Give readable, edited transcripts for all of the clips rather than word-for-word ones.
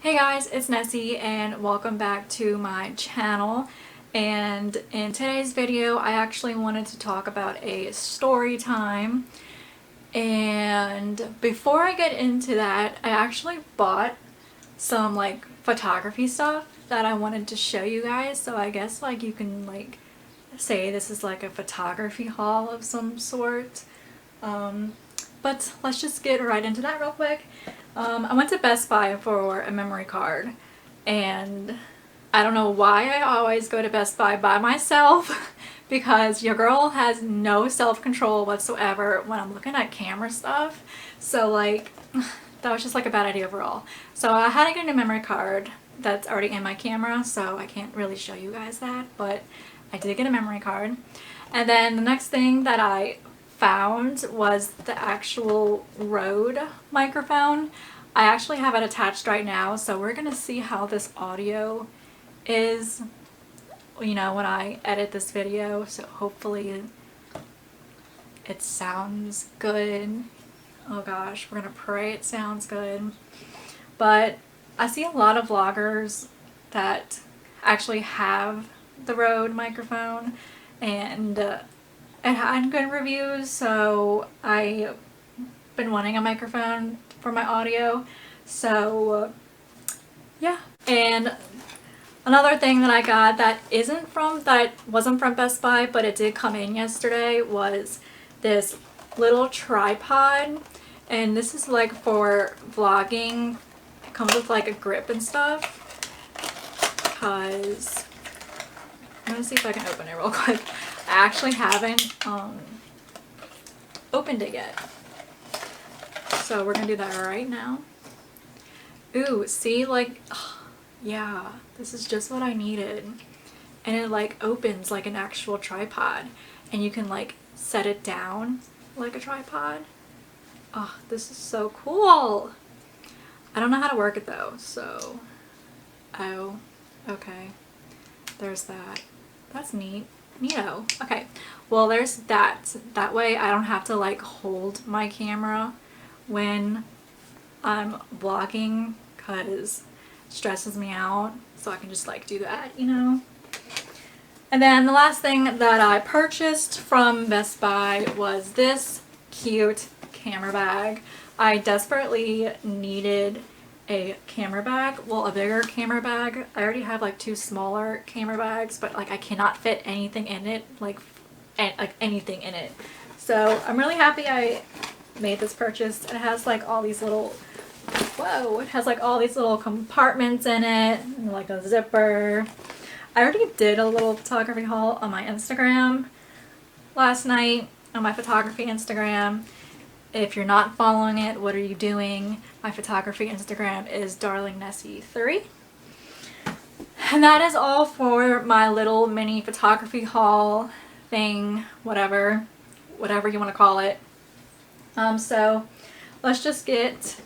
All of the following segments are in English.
Hey guys, it's Nessie and welcome back to my channel. And in today's video I actually wanted to talk about a story time. And before I get into that, I actually bought some photography stuff that I wanted to show you guys. So I guess you can say this is a photography haul of some sort. But let's just get right into that real quick. I went to Best Buy for a memory card, and I don't know why I always go to Best Buy by myself because your girl has no self-control whatsoever when I'm looking at camera stuff. So that was just a bad idea overall. So I had to get a memory card that's already in my camera, so I can't really show you guys that, but I did get a memory card. And then the next thing that I found was the actual Rode microphone. I actually have it attached right now, so we're gonna see how this audio is, when I edit this video. So hopefully it sounds good. Oh gosh, we're gonna pray it sounds good. But I see a lot of vloggers that actually have the Rode microphone, and it had good reviews, so I've been wanting a microphone for my audio. So yeah. And another thing that I got that wasn't from Best Buy, but it did come in yesterday, was this little tripod. And this is for vlogging. It comes with a grip and stuff. Because I'm gonna see if I can open it real quick. I actually haven't opened it yet. So we're gonna do that right now. Ooh, see, yeah, this is just what I needed. And it opens like an actual tripod, and you can set it down like a tripod. Oh, this is so cool. I don't know how to work it though, so oh, okay, there's that. That's neat. Neato. Okay, well there's that. That way I don't have to hold my camera when I'm vlogging, because it stresses me out, so I can just do that, And then the last thing that I purchased from Best Buy was this cute camera bag. I desperately needed a camera bag, well, a bigger camera bag. I already have two smaller camera bags, but I cannot fit anything in it, anything in it. So I'm really happy I made this purchase. It has all these little, whoa, it has all these little compartments in it, and a zipper. I already did a little photography haul on my Instagram last night, on my photography Instagram. If you're not following it, what are you doing? My photography Instagram is darlingnessie3. And that is all for my little mini photography haul thing, whatever you want to call it. So let's just get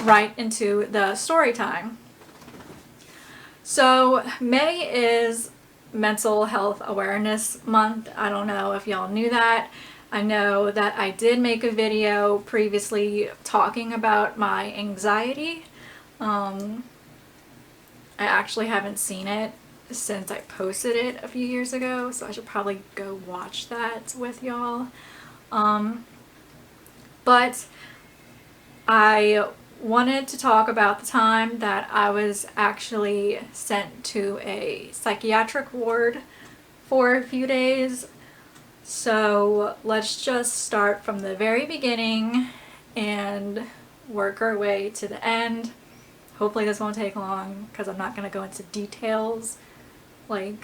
right into the story time. So May is Mental Health Awareness Month. I don't know if y'all knew that. I know that I did make a video previously talking about my anxiety. I actually haven't seen it since I posted it a few years ago, so I should probably go watch that with y'all. But I wanted to talk about the time that I was actually sent to a psychiatric ward for a few days. So let's just start from the very beginning and work our way to the end. Hopefully this won't take long, because I'm not going to go into details. I'm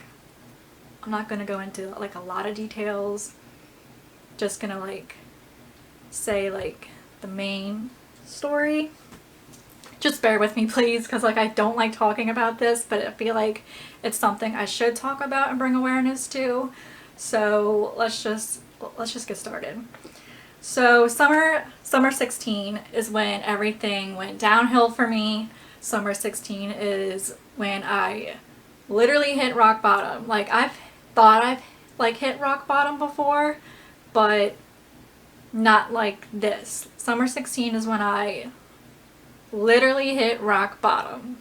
not going to go into a lot of details. Just going to say the main story. Just bear with me please, because I don't like talking about this, but I feel it's something I should talk about and bring awareness to. So let's just get started. So summer 16 is when everything went downhill for me. Summer 16 is when I literally hit rock bottom. I've thought I've hit rock bottom before, but not like this. Summer 16 is when I literally hit rock bottom.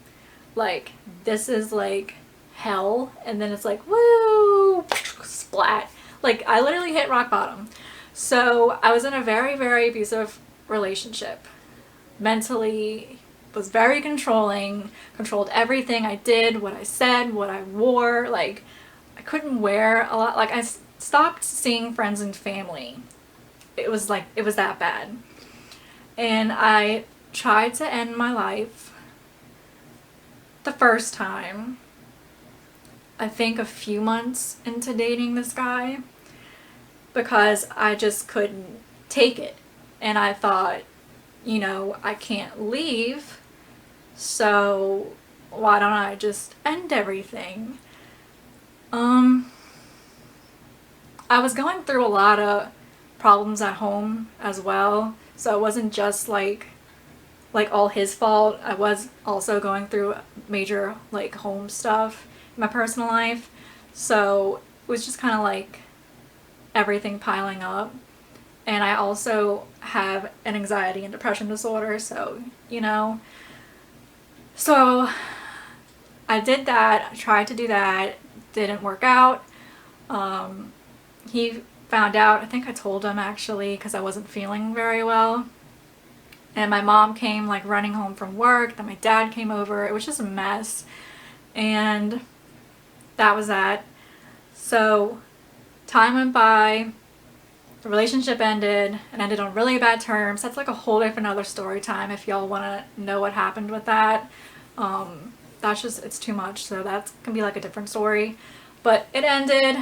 Like, this is like hell, and then it's like, woo, splat. Like, I literally hit rock bottom. So I was in a very, very abusive relationship. Mentally, was very controlling, controlled everything I did, what I said, what I wore. Like, I couldn't wear a lot. Like, I stopped seeing friends and family. It was like, it was that bad. And I tried to end my life the first time, I think a few months into dating this guy, because I just couldn't take it. And I thought, you know, I can't leave, so why don't I just end everything? I was going through a lot of problems at home as well, so it wasn't just like all his fault. I was also going through major like home stuff in my personal life, so it was just kind of like everything piling up. And I also have an anxiety and depression disorder, so, you know. So I did that, I tried to do that, didn't work out. He found out, I think I told him actually, because I wasn't feeling very well. And my mom came like running home from work, then my dad came over. It was just a mess. And that was that. So time went by, the relationship ended, and ended on really bad terms. That's like a whole different other story time if y'all want to know what happened with that. That's just, it's too much, so that can be like a different story. But it ended.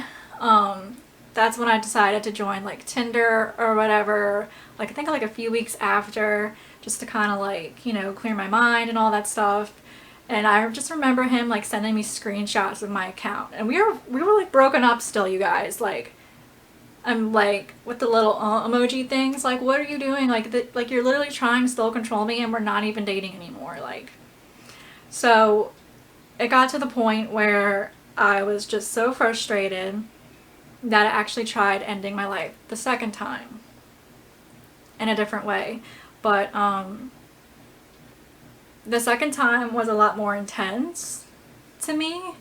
That's when I decided to join like Tinder or whatever, like I think like a few weeks after, just to kind of like, you know, clear my mind and all that stuff. And I just remember him like sending me screenshots of my account, and we were like broken up still, you guys. Like, I'm like with the little emoji things, like, what are you doing? Like, like you're literally trying to still control me, and we're not even dating anymore. Like, so it got to the point where I was just so frustrated that I actually tried ending my life the second time in a different way. But the second time was a lot more intense to me.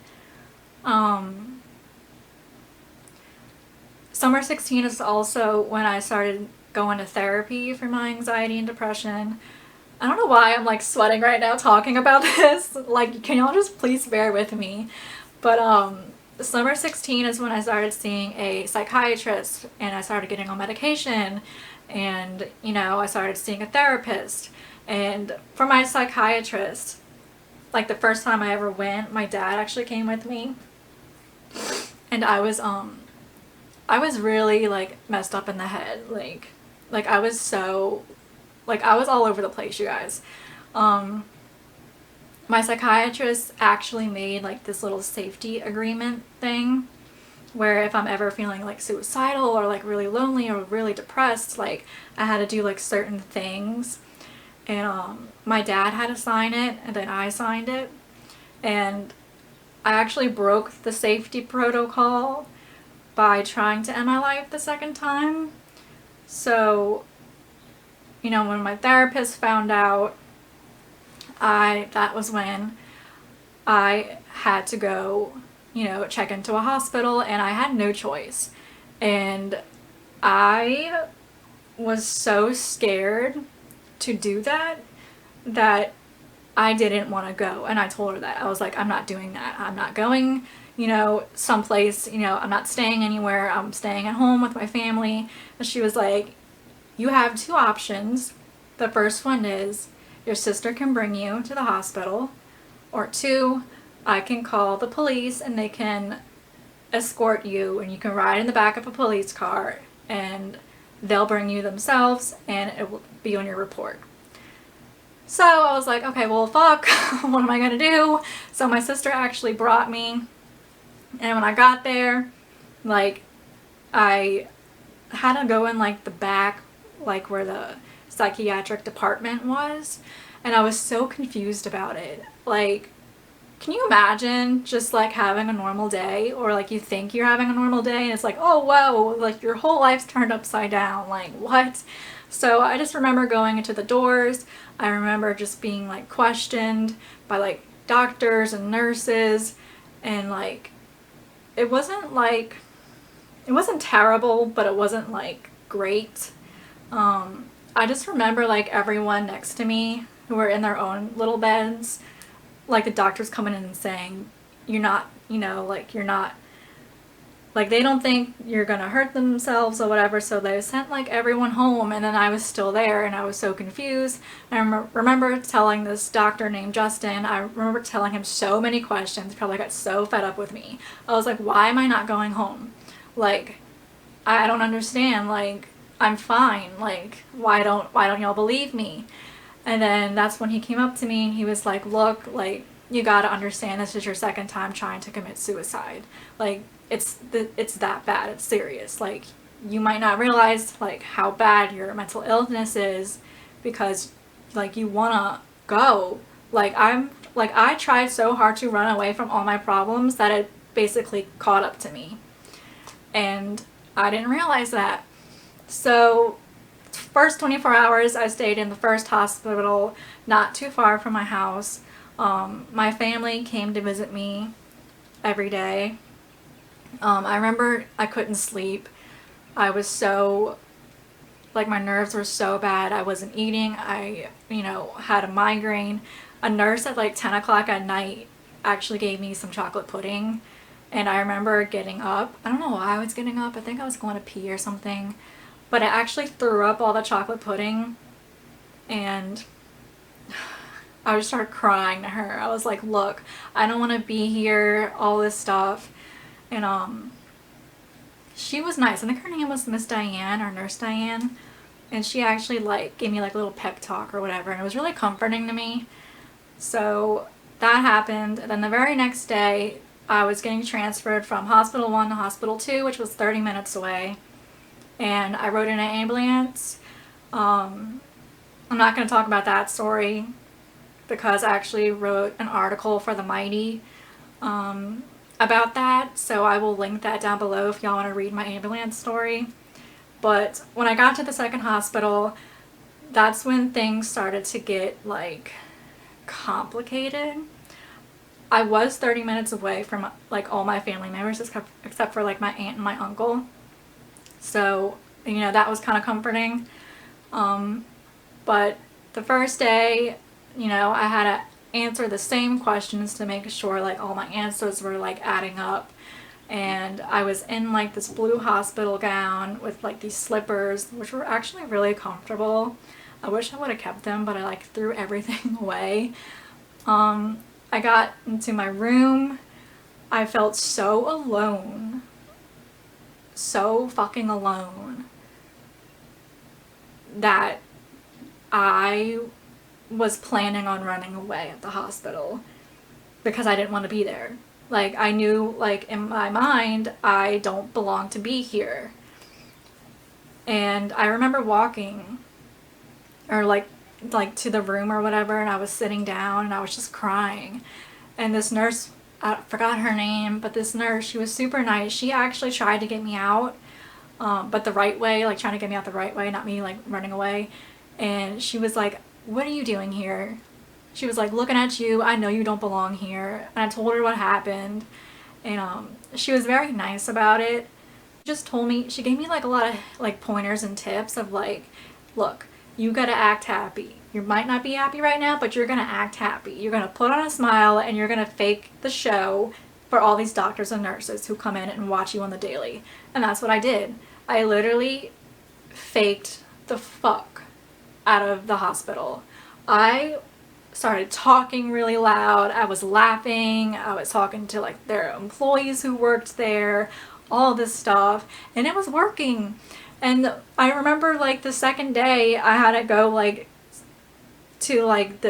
Summer 16 is also when I started going to therapy for my anxiety and depression. I don't know why I'm like sweating right now talking about this. Like, can y'all just please bear with me? But summer 16 is when I started seeing a psychiatrist, and I started getting on medication, and, you know, I started seeing a therapist. And for my psychiatrist, like the first time I ever went, my dad actually came with me, and I was really like messed up in the head. Like I was so, like, I was all over the place, you guys. My psychiatrist actually made like this little safety agreement thing where if I'm ever feeling like suicidal or like really lonely or really depressed, like I had to do like certain things. And my dad had to sign it, and then I signed it. And I actually broke the safety protocol by trying to end my life the second time. So, you know, when my therapist found out, that was when I had to go, you know, check into a hospital, and I had no choice. And I was so scared to do that I didn't want to go. And I told her that. I was like, I'm not doing that. I'm not going, you know, someplace, you know, I'm not staying anywhere. I'm staying at home with my family. And she was like, you have two options. The first one is your sister can bring you to the hospital, or two, I can call the police and they can escort you, and you can ride in the back of a police car and they'll bring you themselves and it will be on your report. So I was like, okay, well, fuck, what am I gonna do? So my sister actually brought me, and when I got there, like, I had to go in like the back, like where the psychiatric department was, and I was so confused about it. Like, can you imagine just like having a normal day, or like you think you're having a normal day and it's like, oh wow, like your whole life's turned upside down, like what? So I just remember going into the doors. I remember just being like questioned by like doctors and nurses, and like it wasn't terrible, but it wasn't like great. I just remember like everyone next to me who were in their own little beds, like the doctors coming in and saying, you're not, like you're not, like they don't think you're gonna hurt themselves or whatever, so they sent like everyone home, and then I was still there and I was so confused. I remember telling this doctor named Justin, I remember telling him so many questions, probably got so fed up with me. I was like, why am I not going home? Like, I don't understand, like, I'm fine, like, why don't y'all believe me? And then that's when he came up to me and he was like, look, like, you gotta understand, this is your second time trying to commit suicide. Like, it's that bad, it's serious. Like, you might not realize like how bad your mental illness is because like you wanna go. Like I tried so hard to run away from all my problems that it basically caught up to me. And I didn't realize that. So first 24 hours I stayed in the first hospital not too far from my house. My family came to visit me every day. I remember I couldn't sleep. I was so, like my nerves were so bad. I wasn't eating. I, had a migraine. A nurse at like 10 o'clock at night actually gave me some chocolate pudding. And I remember getting up. I don't know why I was getting up. I think I was going to pee or something. But I actually threw up all the chocolate pudding. And I just started crying to her. I was like, look, I don't want to be here, all this stuff. And she was nice. I think her name was Miss Diane or Nurse Diane. And she actually like gave me like a little pep talk or whatever. And it was really comforting to me. So that happened. And then the very next day, I was getting transferred from Hospital 1 to Hospital 2, which was 30 minutes away. And I rode in an ambulance. I'm not going to talk about that story because I actually wrote an article for The Mighty about that, so I will link that down below if y'all want to read my ambulance story. But when I got to the second hospital, that's when things started to get like complicated. I was 30 minutes away from like all my family members except for like my aunt and my uncle, so that was kind of comforting. But the first day, I had to answer the same questions to make sure like all my answers were like adding up. And I was in like this blue hospital gown with like these slippers, which were actually really comfortable. I wish I would have kept them, but I like threw everything away. I got into my room. I felt so alone. So fucking alone that I was planning on running away at the hospital because I didn't want to be there. Like, I knew, like, in my mind, I don't belong to be here. And I remember walking, or like to the room or whatever, and I was sitting down and I was just crying. And this nurse, I forgot her name, but this nurse, she was super nice. She actually tried to get me out, but the right way, like trying to get me out the right way, not me like running away. And she was like, what are you doing here? She was like, looking at you, I know you don't belong here. And I told her what happened. And she was very nice about it. She just told me, she gave me like a lot of like pointers and tips of like, look, you gotta act happy. You might not be happy right now, but you're gonna act happy. You're gonna put on a smile and you're gonna fake the show for all these doctors and nurses who come in and watch you on the daily. And that's what I did. I literally faked the fuck out of the hospital. I started talking really loud. I was laughing. I was talking to like their employees who worked there, all this stuff, and it was working. And I remember like the second day I had to go like to like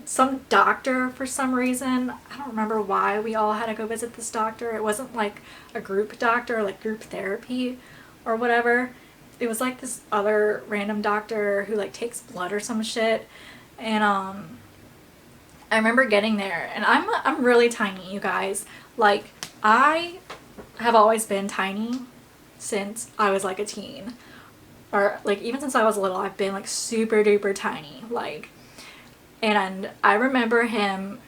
some doctor for some reason. I don't remember why we all had to go visit this doctor. It wasn't like a group doctor, like group therapy or whatever. It was like this other random doctor who like takes blood or some shit. And I remember getting there, and I'm really tiny, you guys. Like, I have always been tiny since I was like a teen. or like even since I was little, I've been like super duper tiny, like, and I remember him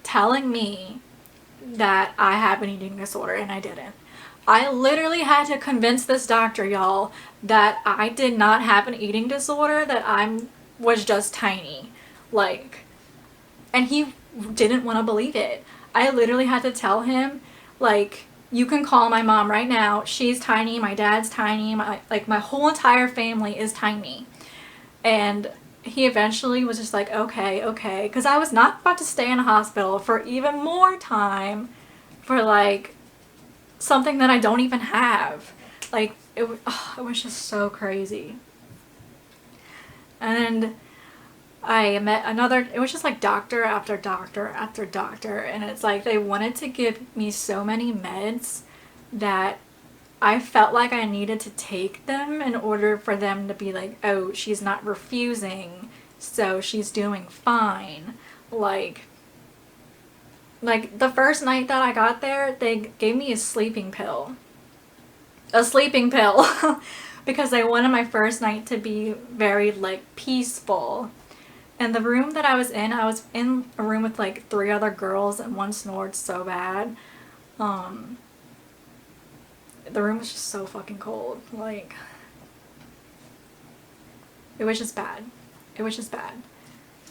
telling me that I have an eating disorder, and I didn't. I literally had to convince this doctor, y'all, that I did not have an eating disorder, that I was just tiny. Like, and he didn't want to believe it. I literally had to tell him, like, you can call my mom right now. She's tiny. My dad's tiny. My whole entire family is tiny. And he eventually was just like, okay, okay. Because I was not about to stay in a hospital for even more time for, like, something that I don't even have. Like, it was just so crazy. And I met another, it was just like doctor after doctor after doctor, and it's like they wanted to give me so many meds that I felt like I needed to take them in order for them to be like, oh, she's not refusing, so she's doing fine. Like the first night that I got there, they gave me a sleeping pill. A sleeping pill. Because they wanted my first night to be very, like, peaceful. And the room that I was in a room with, like, 3 other girls, and one snored so bad. The room was just so fucking cold. Like, it was just bad. It was just bad.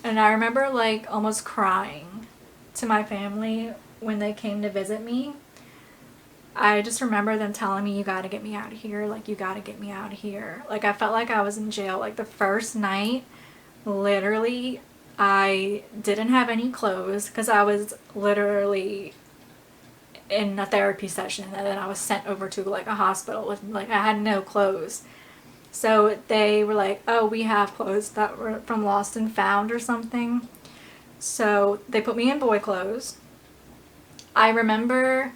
And I remember, like, almost crying to my family when they came to visit me. I just remember them telling me, you gotta get me out of here. Like, you gotta get me out of here. Like, I felt like I was in jail. Like, the first night, literally, I didn't have any clothes because I was literally in a therapy session, and then I was sent over to, like, a hospital with, like, I had no clothes. So they were like, oh, we have clothes that were from Lost and Found or something. So they put me in boy clothes. I remember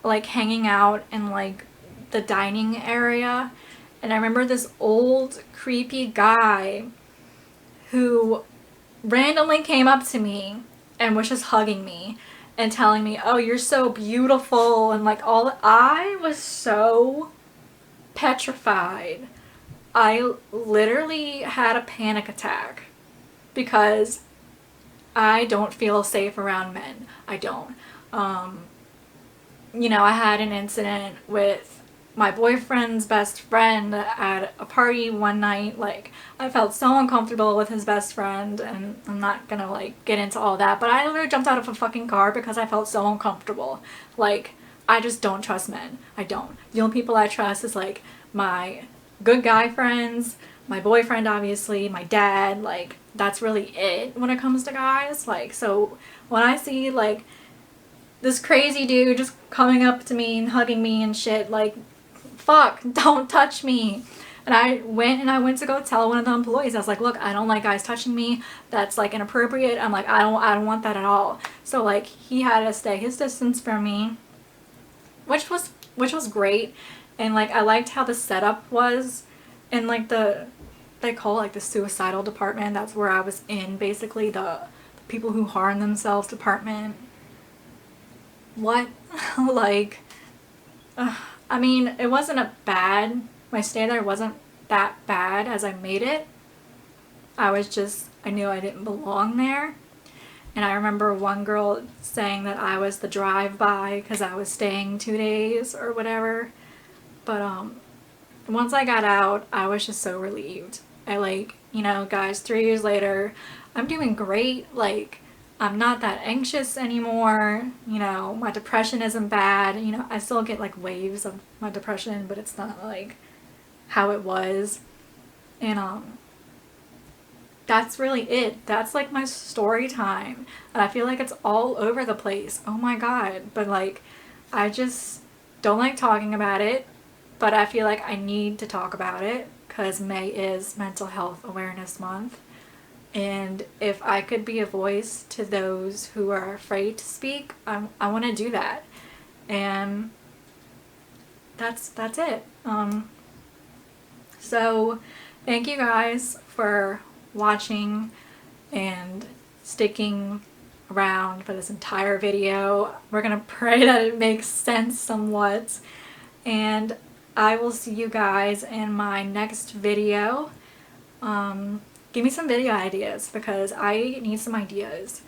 like hanging out in like the dining area, and I remember this old creepy guy who randomly came up to me and was just hugging me and telling me, oh, you're so beautiful, and like all. I was so petrified. I literally had a panic attack because I don't feel safe around men. I don't. You know, I had an incident with my boyfriend's best friend at a party one night. Like, I felt so uncomfortable with his best friend, and I'm not gonna, like, get into all that, but I literally jumped out of a fucking car because I felt so uncomfortable. Like, I just don't trust men. I don't. The only people I trust is, like, my good guy friends, my boyfriend, obviously, my dad. Like, that's really it when it comes to guys. Like, so when I see, like, this crazy dude just coming up to me and hugging me and shit, like, fuck, don't touch me. And I went to go tell one of the employees. I was like, look, I don't like guys touching me. That's, like, inappropriate. I'm like, I don't want that at all. So, like, he had to stay his distance from me, which was great. And, like, I liked how the setup was, and, like, they call it, like, the suicidal department. That's where I was in, basically, the people who harm themselves department. What? Like, I mean, it wasn't my stay there wasn't that bad as I made it. I knew I didn't belong there. And I remember one girl saying that I was the drive-by because I was staying 2 days or whatever. But, once I got out, I was just so relieved. I, like, you know, guys, 3 years later, I'm doing great. Like, I'm not that anxious anymore. You know, my depression isn't bad. You know, I still get, like, waves of my depression, but it's not, like, how it was. And, that's really it. That's, like, my story time. And I feel like it's all over the place. Oh my god. But, like, I just don't like talking about it. But I feel like I need to talk about it because May is Mental Health Awareness Month. And if I could be a voice to those who are afraid to speak, I want to do that. And that's it. So thank you guys for watching and sticking around for this entire video. We're gonna pray that it makes sense somewhat. And I will see you guys in my next video. Give me some video ideas because I need some ideas.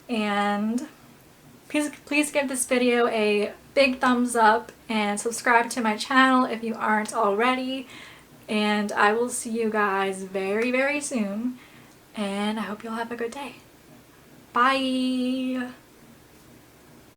And please give this video a big thumbs up and subscribe to my channel if you aren't already. And I will see you guys very, very soon. And I hope you'll have a good day. Bye!